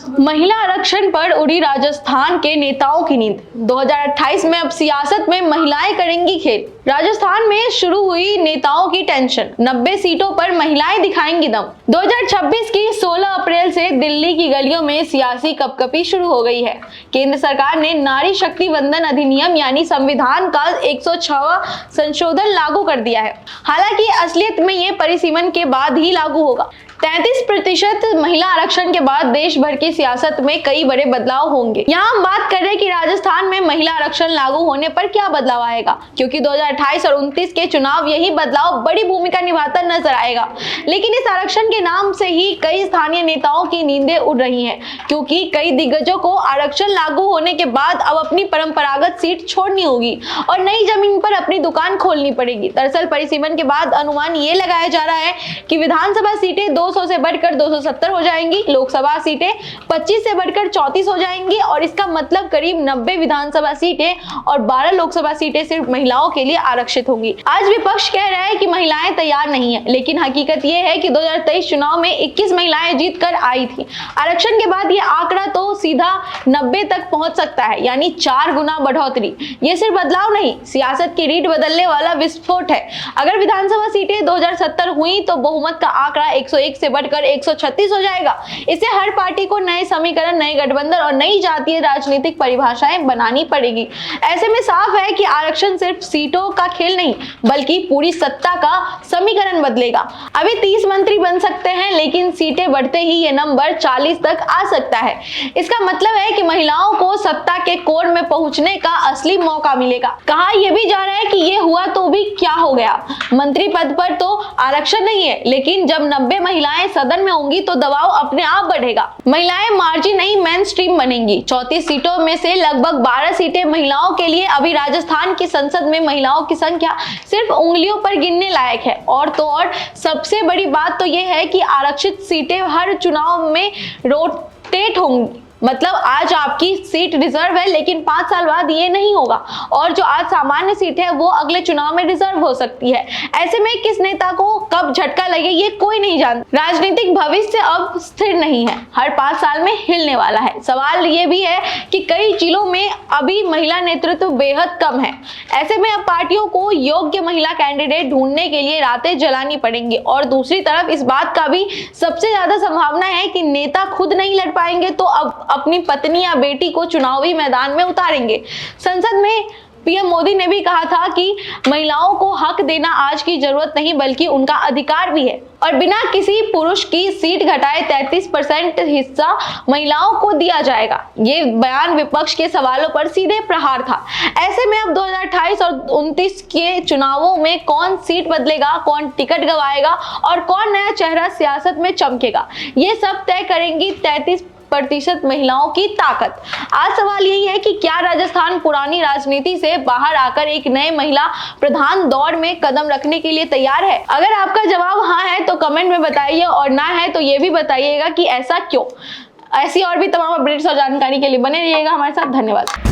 महिला आरक्षण पर उड़ी राजस्थान के नेताओं की नींद। 2028 में अब सियासत में महिलाएं करेंगी खेल। राजस्थान में शुरू हुई नेताओं की टेंशन, 90 सीटों पर महिलाएं दिखाएंगी दम। 2026 की 16 अप्रैल से दिल्ली की गलियों में सियासी कपकपी शुरू हो गई है। केंद्र सरकार ने नारी शक्ति वंदन अधिनियम यानी संविधान का 106वां संशोधन लागू कर दिया है। हालांकि असलियत में ये परिसीमन के बाद ही लागू होगा। 33% महिला आरक्षण के बाद देश भर की सियासत में कई बड़े बदलाव होंगे। यहाँ हम बात कर रहे हैं कि राजस्थान में महिला आरक्षण लागू होने पर क्या बदलाव आएगा, क्योंकि 2028 और 29 के चुनाव यही बदलाव बड़ी भूमिका निभाता नजर आएगा। लेकिन इस आरक्षण के नाम से ही कई स्थानीय नेताओं की नींदें उड़ रही हैं, क्योंकि कई दिग्गजों को आरक्षण लागू होने के बाद अब अपनी परंपरागत सीट छोड़नी होगी और नई जमीन पर अपनी दुकान खोलनी पड़ेगी। दरअसल परिसीमन के बाद अनुमान ये लगाया जा रहा है कि विधानसभा सीटें 200 से बढ़कर 270 हो जाएंगी, लोकसभा सीटें 25 से बढ़कर 34 हो जाएंगी और इसका मतलब करीब 90 विधानसभा सीटें और 12 लोकसभा सीटें सिर्फ महिलाओं के लिए आरक्षित होंगी। आज विपक्ष कह रहा है कि महिलाएं तैयार नहीं है, लेकिन हकीकत यह है कि 2023 चुनाव में 21 महिलाएं जीत कर आई थी। आरक्षण के बाद यह आंकड़ा तो सीधा 90 तक पहुंच सकता है, यानी 4 गुना बढ़ोतरी। ये सिर्फ बदलाव नहीं, सियासत की रीढ़ बदलने वाला विस्फोट है। अगर विधानसभा सीटें 2070 हुई तो बहुमत का आंकड़ा 101 से बढ़कर 136 हो जाएगा। इससे हर पार्टी को नए समीकरण, नए गठबंधन और नई जातीय राजनीतिक परिभाषाएं बनानी पड़ेगी। ऐसे में साफ है कि आरक्षण सिर्फ सीटों का खेल नहीं, बल्कि पूरी सत्ता का समीकरण बदलेगा। अभी 30 मंत्री बन सकते हैं, लेकिन सीटें बढ़ते ही ये नंबर 40 तक आ सकता है। इसका मतलब है कि महिलाओं को सत्ता के कोर में पहुंचने का असली मौका मिलेगा। कहा यह भी जा रहा है कि ये हुआ तो भी क्या हो गया, मंत्री पद पर तो आरक्षण नहीं है, लेकिन जब 90 महिलाएं सदन में होंगी तो दबाव अपने आप बढ़ेगा। महिलाएं मार्जिन नहीं मेन स्ट्रीम बनेंगी। 34 सीटों में से लगभग 12 सीटें महिलाओं के लिए। अभी राजस्थान की संसद में महिलाओं की संख्या सिर्फ उंगलियों पर गिनने लायक है। और तो और सबसे बड़ी बात तो यह है कि आरक्षित सीटें हर चुनाव में रोटेट होंगी। मतलब आज आपकी सीट रिजर्व है, लेकिन 5 साल बाद ये नहीं होगा और जो आज सामान्य सीट है वो अगले चुनाव में रिजर्व हो सकती है। ऐसे में किस नेता को कब झटका लगे ये कोई नहीं जानता। राजनीतिक भविष्य अब स्थिर नहीं है, हर 5 साल में हिलने वाला है। सवाल ये भी है कि कई जिलों में अभी महिला नेतृत्व बेहद कम है। ऐसे में अब पार्टियों को योग्य महिला कैंडिडेट ढूंढने के लिए रातें जलानी पड़ेंगी। और दूसरी तरफ इस बात का भी सबसे ज्यादा संभावना है कि नेता खुद नहीं लड़ पाएंगे तो अब अपनी पत्नी या बेटी को चुनावी मैदान में उतारेंगे। संसद में पीएम मोदी ने भी कहा था कि महिलाओं को हक देना आज की जरूरत नहीं बल्कि उनका अधिकार भी है और बिना किसी पुरुष की सीट घटाए 33% हिस्सा महिलाओं को दिया जाएगा। ये बयान विपक्ष के सवालों पर सीधे प्रहार था। ऐसे में अब 2028 और 29 के चुनावों में कौन सीट बदलेगा, कौन टिकट गवाएगा और कौन नया चेहरा सियासत में चमकेगा, ये सब तय करेंगी 33% महिलाओं की ताकत। आज सवाल यही है कि क्या राजस्थान पुरानी राजनीति से बाहर आकर एक नए महिला प्रधान दौर में कदम रखने के लिए तैयार है? अगर आपका जवाब हाँ है तो कमेंट में बताइए और ना है तो ये भी बताइएगा कि ऐसा क्यों। ऐसी और भी तमाम अपडेट्स और जानकारी के लिए बने रहिएगा हमारे साथ। धन्यवाद।